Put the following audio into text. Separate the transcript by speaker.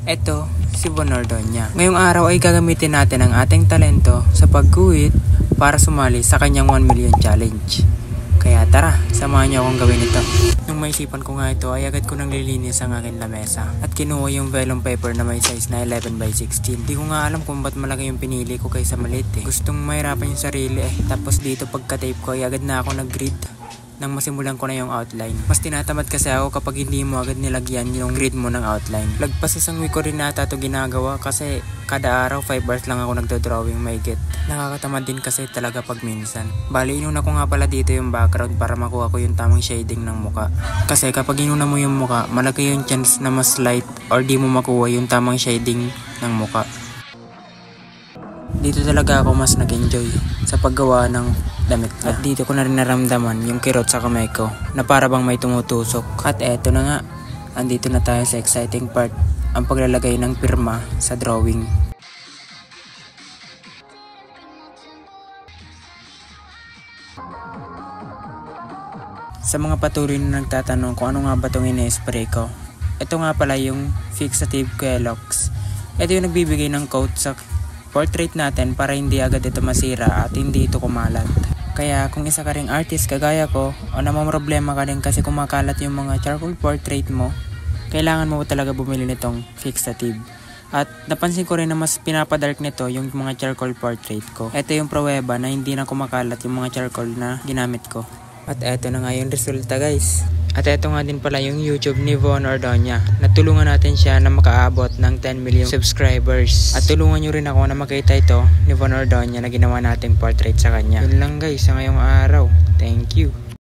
Speaker 1: Eto, si Von Ordoña. Ngayong araw ay gagamitin natin ang ating talento sa pagguhit para sumali sa kanyang 1 million challenge. Kaya tara, samahan niyo akong gawin ito. Nung maisipan ko nga ito ay agad ko nang lilinis ang aking lamesa at kinuha yung vellum paper na may size na 11x16. Di ko nga alam kung ba't malaki yung pinili ko kaysa maliit eh. Gustong mahirapan yung sarili eh. Tapos dito pagka-tape ko ay agad na ako nag-grid nang masimulan ko na yung outline. Mas tinatamad kasi ako kapag hindi mo agad nilagyan yung grid mo ng outline. Lagpas isang week ko rin nata ito ginagawa kasi kada araw 5 hours lang ako nagdo-drawing maigit. Nakakatamad din kasi talaga pag minsan. Bali, inuna ko nga pala dito yung background para makuha ko yung tamang shading ng muka. Kasi kapag inuna mo yung muka, malaki yung chance na mas light or di mo makuha yung tamang shading ng muka. Dito talaga ako mas nag-enjoy sa paggawa ng damit niya. At dito ko na rin naramdaman yung kirot sa kamay ko na para bang may tumutusok. At eto na nga, andito na tayo sa exciting part, ang paglalagay ng pirma sa drawing. Sa mga patuloy na nagtatanong kung ano nga ba itong ina-spray ko, ito nga pala yung Fixative Quelox. Ito yung nagbibigay ng coat sa portrait natin para hindi agad ito masira at hindi ito kumalat. Kaya kung isa ka ring artist kagaya ko o namamroblema ka din kasi kumakalat yung mga charcoal portrait mo, kailangan mo talaga bumili nitong Fixative. At napansin ko rin na mas pinapadark nito yung mga charcoal portrait ko. Ito yung pruweba na hindi na kumakalat yung mga charcoal na ginamit ko. At eto na nga yung resulta guys. At eto nga din pala yung YouTube ni Von Ordoña. Natulungan natin siya na makaabot ng 10 million subscribers. At tulungan nyo rin ako na makita ito ni Von Ordoña na ginawa nating portrait sa kanya. Yun lang guys sa ngayong araw. Thank you.